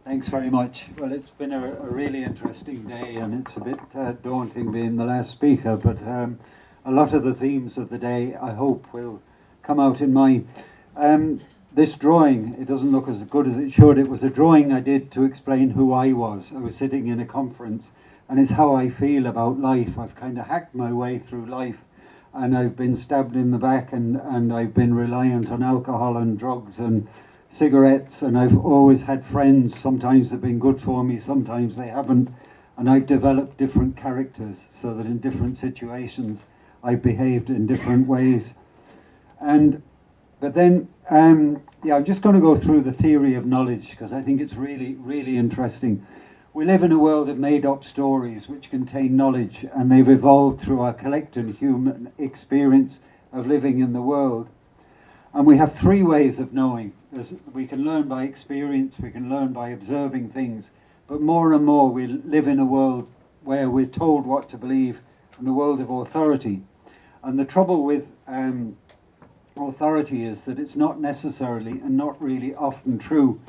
Thanks very much. Well, it's been a really interesting day, and it's a bit daunting being the last speaker, but a lot of the themes of the day, I hope, will come out in mine. This drawing, it doesn't look as good as it should. It was a drawing I did to explain who I was. I was sitting in a conference, and it's how I feel about life. I've kind of hacked my way through life, and I've been stabbed in the back, and I've been reliant on alcohol and drugs and cigarettes, and I've always had friends. Sometimes they've been good for me, sometimes they haven't, and I've developed different characters so that in different situations I've behaved in different ways. But then I'm just going to go through the theory of knowledge, because I think it's really interesting. We live in a world of made-up stories which contain knowledge, and they've evolved through our collective human experience of living in the world. And we have three ways of knowing. We can learn by experience, we can learn by observing things, but more and more we live in a world where we're told what to believe, in the world of authority. And the trouble with authority is that it's not necessarily and not really often true.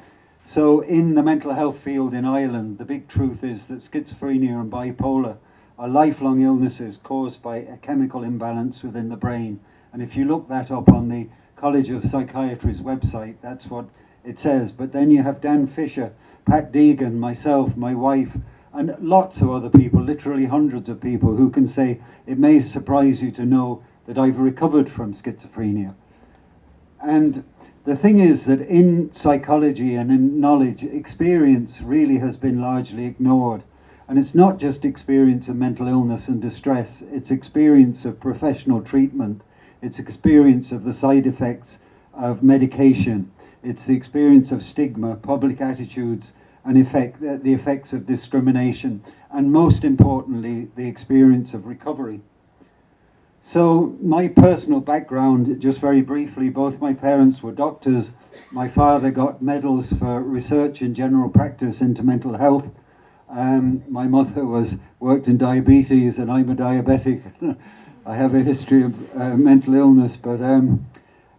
So in the mental health field in Ireland, the big truth is that schizophrenia and bipolar are lifelong illnesses caused by a chemical imbalance within the brain. And if you look that up on the College of Psychiatry's website, that's what it says. But then you have Dan Fisher, Pat Deegan, myself, my wife, and lots of other people, literally hundreds of people, who can say, it may surprise you to know that I've recovered from schizophrenia. And the thing is that in psychology and in knowledge, experience really has been largely ignored. And it's not just experience of mental illness and distress, it's experience of professional treatment, it's experience of the side effects of medication, it's the experience of stigma, public attitudes, and the effects of discrimination, and most importantly, the experience of recovery. So my personal background, just very briefly, both my parents were doctors. My father got medals for research in general practice into mental health. My mother worked in diabetes, and I'm a diabetic. I have a history of mental illness, but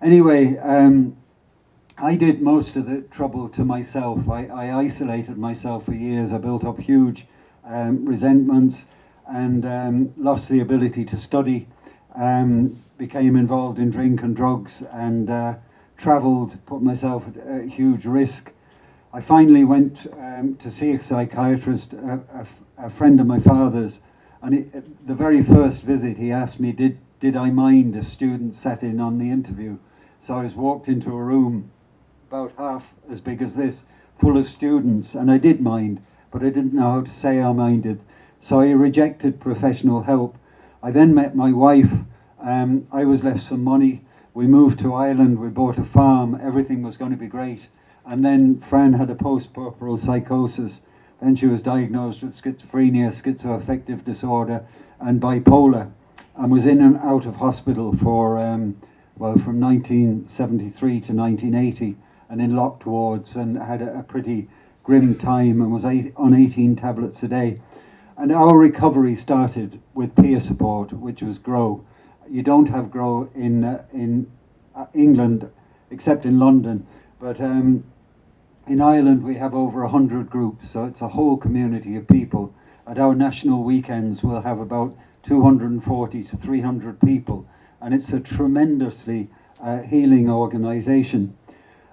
anyway, I did most of the trouble to myself. I isolated myself for years. I built up huge resentments and lost the ability to study, became involved in drink and drugs, and travelled, put myself at a huge risk. I finally went to see a psychiatrist, a friend of my father's, and the very first visit he asked me, did I mind if students sat in on the interview? So I was walked into a room about half as big as this, full of students, and I did mind, but I didn't know how to say I minded. So I rejected professional help. I then met my wife. I was left some money. We moved to Ireland, we bought a farm, everything was going to be great. And then Fran had a post-pubertal psychosis. Then she was diagnosed with schizophrenia, schizoaffective disorder, and bipolar, and was in and out of hospital for, from 1973 to 1980, and in locked wards, and had a pretty grim time, and was on 18 tablets a day. And our recovery started with peer support, which was GROW. You don't have GROW in England, except in London, but in Ireland we have over 100 groups, so it's a whole community of people. At our national weekends we'll have about 240 to 300 people, and it's a tremendously healing organisation.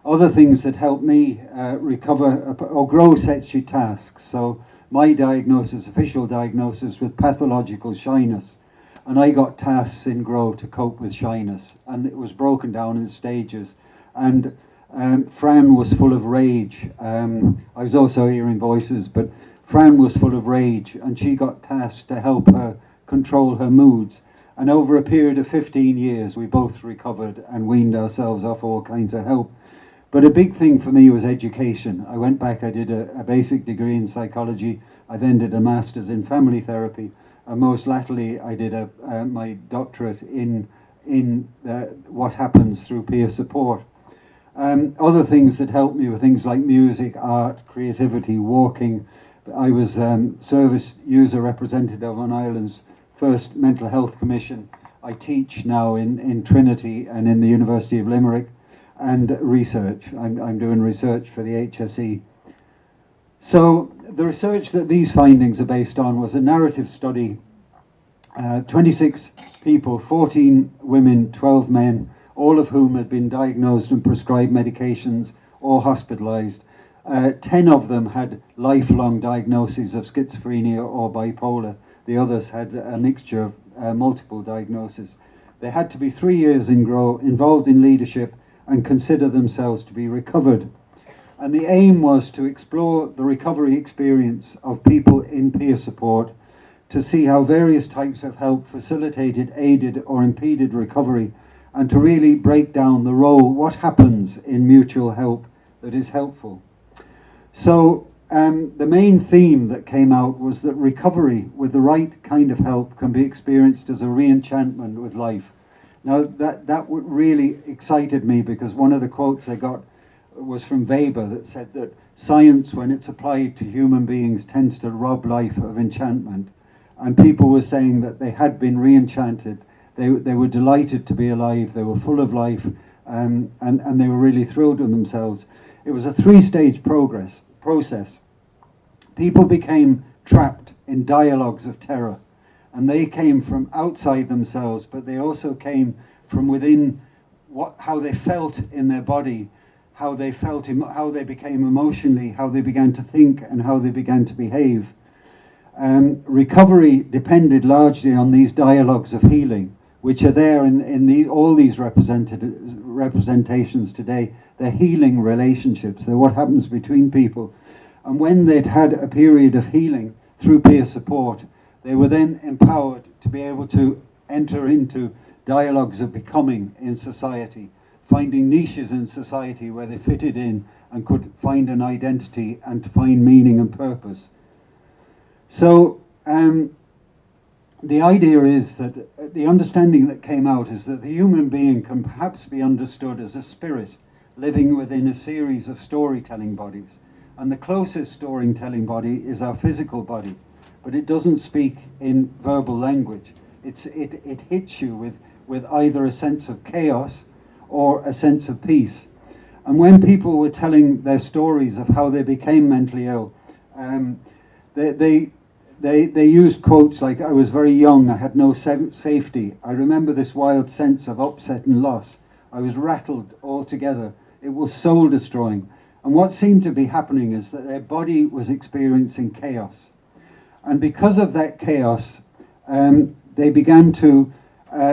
Other things that help me recover, or GROW sets you tasks. So my diagnosis, official diagnosis, with pathological shyness, and I got tasks in GROW to cope with shyness, and it was broken down in stages. And Fran was full of rage. I was also hearing voices, but Fran was full of rage, and she got tasked to help her control her moods. And over a period of 15 years, we both recovered and weaned ourselves off all kinds of help. But a big thing for me was education. I went back, I did a basic degree in psychology. I then did a master's in family therapy. And most latterly, I did my doctorate in what happens through peer support. Other things that helped me were things like music, art, creativity, walking. I was service user representative on Ireland's first mental health commission. I teach now in Trinity and in the University of Limerick, and research. I'm doing research for the HSE. So the research that these findings are based on was a narrative study, 26 people, 14 women, 12 men, all of whom had been diagnosed and prescribed medications or hospitalized. 10 of them had lifelong diagnoses of schizophrenia or bipolar. The others had a mixture of multiple diagnoses. They had to be 3 years involved in leadership and consider themselves to be recovered. And the aim was to explore the recovery experience of people in peer support, to see how various types of help facilitated, aided, or impeded recovery, and to really break down the role, what happens in mutual help that is helpful. So the main theme that came out was that recovery with the right kind of help can be experienced as a re-enchantment with life. Now that really excited me, because one of the quotes I got was from Weber that said that science, when it's applied to human beings, tends to rob life of enchantment. And people were saying that they had been re-enchanted. They were delighted to be alive. They were full of life, and they were really thrilled with themselves. It was a three-stage process. People became trapped in dialogues of terror, and they came from outside themselves, but they also came from within how they felt in their body, how they became emotionally, how they began to think, and how they began to behave. Recovery depended largely on these dialogues of healing, which are there in all these representations today. They're healing relationships. They're what happens between people. And when they'd had a period of healing through peer support, they were then empowered to be able to enter into dialogues of becoming in society, finding niches in society where they fitted in and could find an identity and find meaning and purpose. So the idea is that the understanding that came out is that the human being can perhaps be understood as a spirit living within a series of storytelling bodies. And the closest storytelling body is our physical body, but it doesn't speak in verbal language. It hits you with either a sense of chaos or a sense of peace. And when people were telling their stories of how they became mentally ill, they used quotes like, "I was very young, I had no safety. I remember this wild sense of upset and loss. I was rattled altogether. It was soul destroying." And what seemed to be happening is that their body was experiencing chaos. And because of that chaos, they began to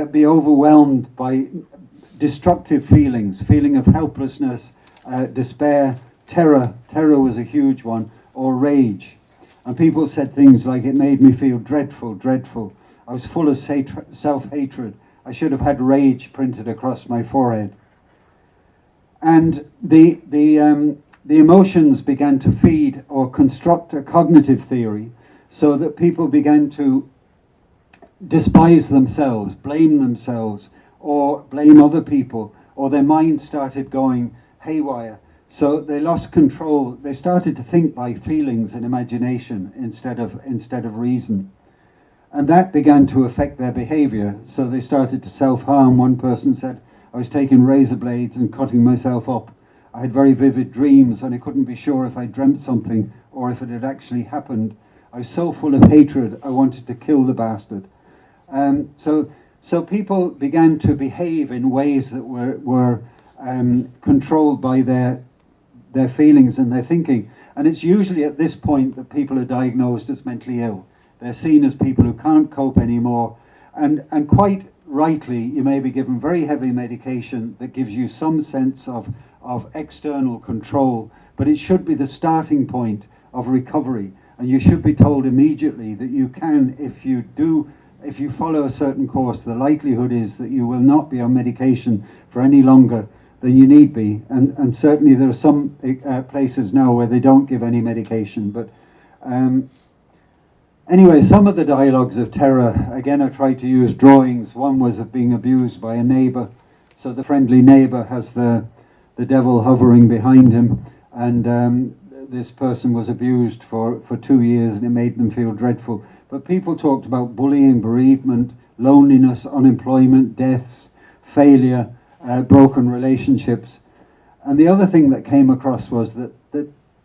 be overwhelmed by destructive feelings, feeling of helplessness, despair, terror. Terror was a huge one, or rage. And people said things like, "It made me feel dreadful, dreadful. I was full of self-hatred. I should have had rage printed across my forehead." And the emotions began to feed or construct a cognitive theory, so that people began to despise themselves, blame themselves, or blame other people, or their minds started going haywire. So they lost control. They started to think by feelings and imagination instead of reason. And that began to affect their behavior. So they started to self-harm. One person said, "I was taking razor blades and cutting myself up. I had very vivid dreams and I couldn't be sure if I dreamt something or if it had actually happened. I was so full of hatred, I wanted to kill the bastard." So people began to behave in ways that were controlled by their feelings and their thinking. And it's usually at this point that people are diagnosed as mentally ill. They're seen as people who can't cope anymore. And quite rightly, you may be given very heavy medication that gives you some sense of external control, but it should be the starting point of recovery. And you should be told immediately that you can, if you follow a certain course, the likelihood is that you will not be on medication for any longer than you need be. And certainly there are some places now where they don't give any medication. But anyway, some of the dialogues of terror, again, I tried to use drawings. One was of being abused by a neighbor. So the friendly neighbor has the devil hovering behind him, and this person was abused for 2 years, and it made them feel dreadful. But people talked about bullying, bereavement, loneliness, unemployment, deaths, failure, broken relationships. And the other thing that came across was that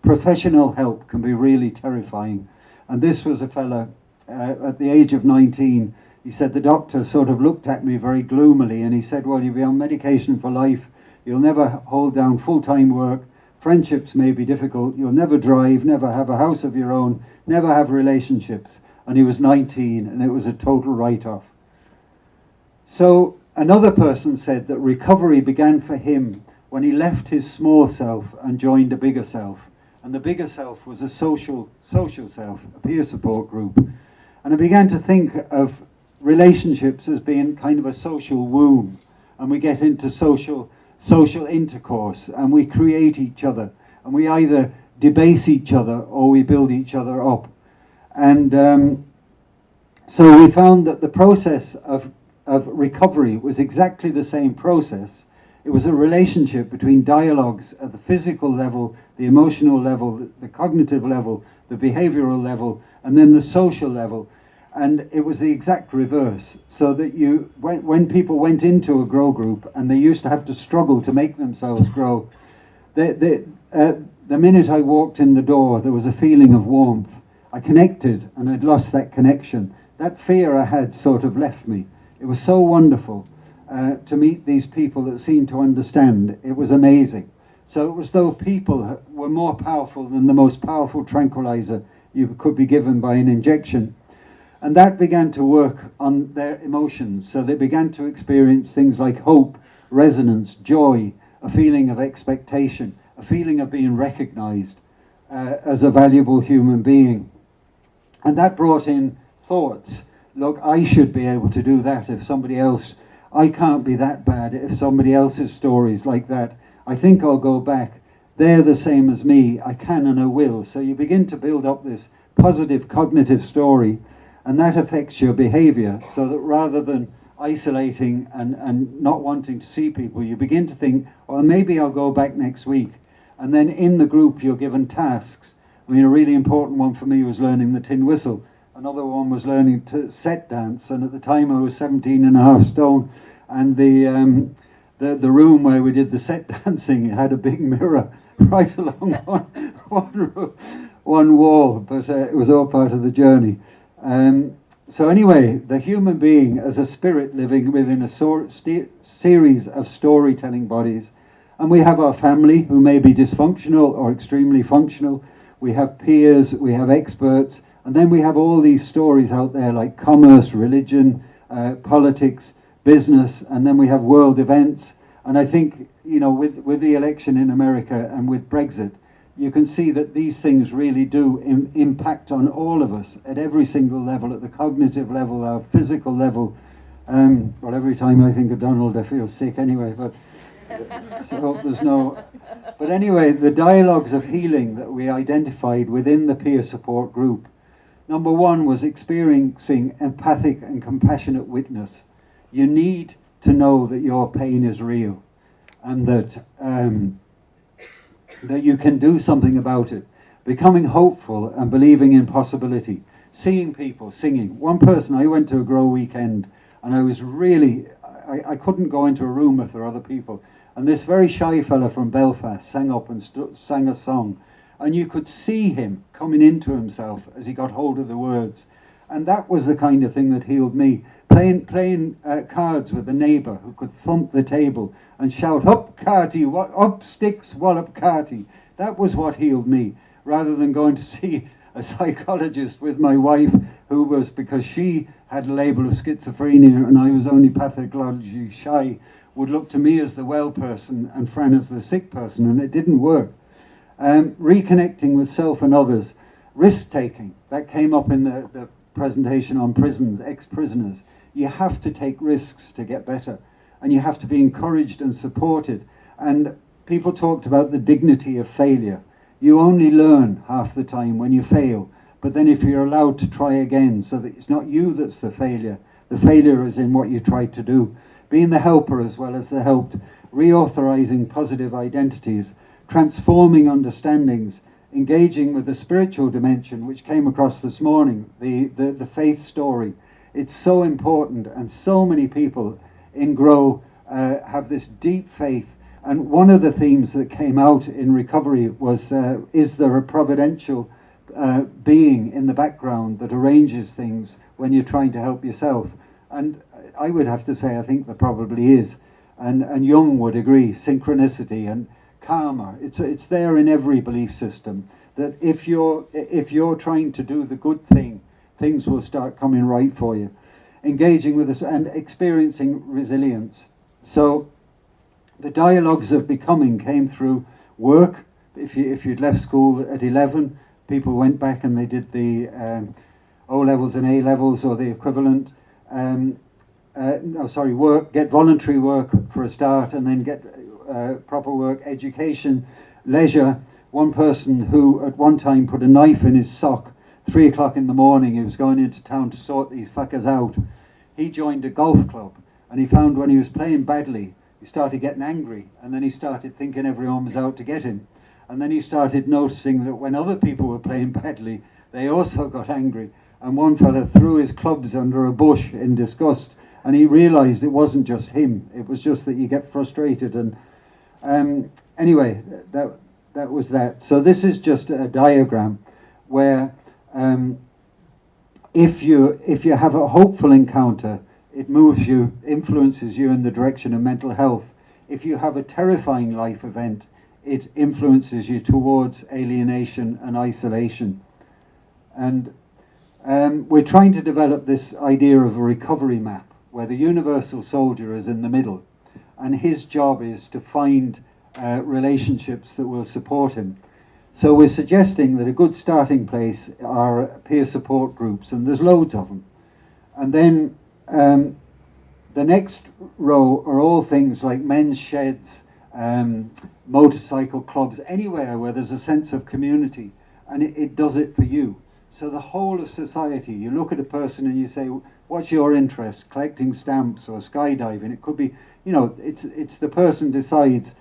professional help can be really terrifying. And this was a fella at the age of 19. He said the doctor sort of looked at me very gloomily and he said, well, you'll be on medication for life, you'll never hold down full-time work, friendships may be difficult, you'll never drive, never have a house of your own, never have relationships. And he was 19 and it was a total write-off. So another person said that recovery began for him when he left his small self and joined a bigger self. And the bigger self was a social self, a peer support group. And I began to think of relationships as being kind of a social womb. And we get into social intercourse and we create each other. And we either debase each other or we build each other up. And so we found that the process of recovery was exactly the same process. It was a relationship between dialogues at the physical level, the emotional level, the cognitive level, the behavioral level, and then the social level. And it was the exact reverse. So that when people went into a grow group and they used to have to struggle to make themselves grow, the minute I walked in the door, there was a feeling of warmth. I connected and I'd lost that connection. That fear I had sort of left me. It was so wonderful to meet these people that seemed to understand. It was amazing. So it was though people were more powerful than the most powerful tranquilizer you could be given by an injection. And that began to work on their emotions. So they began to experience things like hope, resonance, joy, a feeling of expectation, a feeling of being recognized as a valuable human being. And that brought in thoughts. Look, I should be able to do that if somebody else, I can't be that bad if somebody else's story's like that. I think I'll go back. They're the same as me. I can and I will. So you begin to build up this positive cognitive story, and that affects your behavior, so that rather than isolating and not wanting to see people, you begin to think, well, maybe I'll go back next week. And then in the group, you're given tasks. I mean, a really important one for me was learning the tin whistle. Another one was learning to set dance, and at the time I was 17.5 stone, and the room where we did the set dancing, it had a big mirror right along one wall, but it was all part of the journey. So anyway, the human being as a spirit living within a series of storytelling bodies, and we have our family who may be dysfunctional or extremely functional, we have peers, we have experts, and then we have all these stories out there like commerce, religion, politics, business, and then we have world events. And I think, you know, with the election in America and with Brexit, you can see that these things really do impact on all of us at every single level, at the cognitive level, our physical level. Well, every time I think of Donald, I feel sick anyway, but so I hope there's no... But anyway, the dialogues of healing that we identified within the peer support group. Number one was experiencing empathic and compassionate witness. You need to know that your pain is real and that that you can do something about it. Becoming hopeful and believing in possibility. Seeing people singing. One person, I went to a grow weekend and I was really, I couldn't go into a room if there were other people. And this very shy fella from Belfast sang up and sang a song. And you could see him coming into himself as he got hold of the words. And that was the kind of thing that healed me. Playing cards with a neighbour who could thump the table and shout, "Up Carty, up sticks, wallop Carty." That was what healed me, rather than going to see a psychologist with my wife, who was, because she had a label of schizophrenia and I was only pathologically shy, would look to me as the well person and Fran as the sick person, and it didn't work. Reconnecting with self and others, risk-taking, that came up in the presentation on prisons, ex-prisoners. You have to take risks to get better, and you have to be encouraged and supported. And people talked about the dignity of failure. You only learn half the time when you fail, but then if you're allowed to try again, so that it's not you that's the failure is in what you tried to do. Being the helper as well as the helped, reauthorizing positive identities, transforming understandings, engaging with the spiritual dimension, which came across this morning, the faith story. It's so important, and so many people in Grow have this deep faith, And one of the themes that came out in recovery was, is there a providential being in the background that arranges things when you're trying to help yourself? And I would have to say I think there probably is. And Jung would agree, synchronicity and karma. It's there in every belief system, that if you're trying to do the good thing, things will start coming right for you. Engaging with us and experiencing resilience. So the dialogues of becoming came through work. If you'd left school at 11, people went back and they did the O-levels and A-levels or the equivalent. Work, get voluntary work for a start, and then get proper work, education, leisure. One person who at one time put a knife in his sock, 3 o'clock in the morning, he was going into town to sort these fuckers out. He joined a golf club, and he found when he was playing badly, he started getting angry, and then he started thinking everyone was out to get him. And then he started noticing that when other people were playing badly, they also got angry. And one fella threw his clubs under a bush in disgust, and he realized it wasn't just him, it was just that you get frustrated. And anyway, that was that. So this is just a diagram where if you have a hopeful encounter, it moves you, influences you in the direction of mental health. If you have a terrifying life event, it influences you towards alienation and isolation. And we're trying to develop this idea of a recovery map, where the universal soldier is in the middle, and his job is to find relationships that will support him. So we're suggesting that a good starting place are peer support groups, and there's loads of them. And then the next row are all things like men's sheds, motorcycle clubs, anywhere where there's a sense of community, and it does it for you. So the whole of society, you look at a person and you say, what's your interest? Collecting stamps or skydiving? It could be, you know, it's the person decides.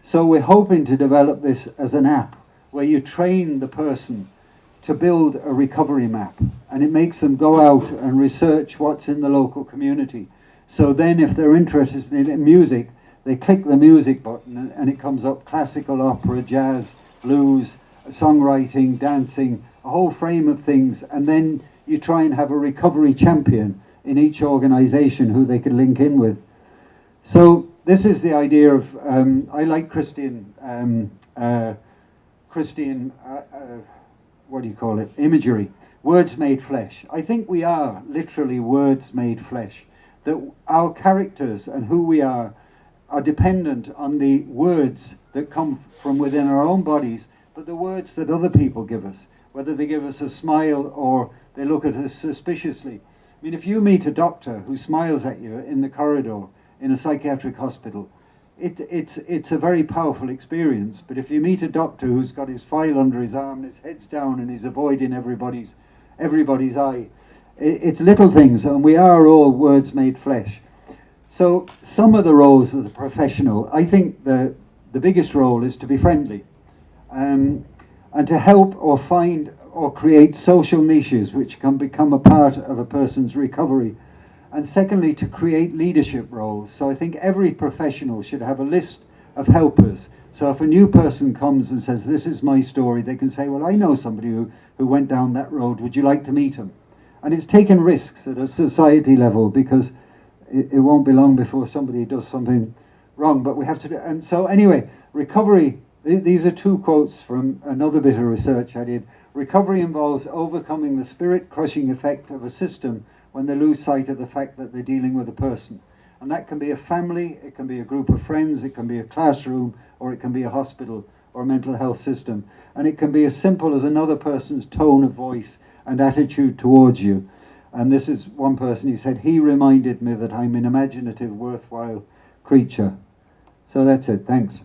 So we're hoping to develop this as an app where you train the person to build a recovery map, and it makes them go out and research what's in the local community. So then if they're interested in music, they click the music button and it comes up classical, opera, jazz, blues, songwriting, dancing, a whole frame of things. And then you try and have a recovery champion in each organization who they can link in with. So this is the idea of, I like Christian, what do you call it, imagery, words made flesh. I think we are literally words made flesh, that our characters and who we are dependent on the words that come from within our own bodies, but the words that other people give us, whether they give us a smile or they look at us suspiciously. I mean, if you meet a doctor who smiles at you in the corridor in a psychiatric hospital, it's a very powerful experience. But if you meet a doctor who's got his file under his arm, his head's down, and he's avoiding everybody's eye, it's little things, and we are all words made flesh. So some of the roles of the professional, I think the biggest role is to be friendly, and to help or find or create social niches which can become a part of a person's recovery. And secondly, to create leadership roles. So I think every professional should have a list of helpers. So if a new person comes and says, this is my story, they can say, well, I know somebody who went down that road, would you like to meet him? And it's taken risks at a society level, because it won't be long before somebody does something wrong, but we have to do. And so anyway, recovery, these are two quotes from another bit of research I did. Recovery involves overcoming the spirit-crushing effect of a system when they lose sight of the fact that they're dealing with a person. And that can be a family, it can be a group of friends, it can be a classroom, or it can be a hospital or a mental health system. And it can be as simple as another person's tone of voice and attitude towards you. And this is one person, he said, he reminded me that I'm an imaginative, worthwhile creature. So that's it, thanks.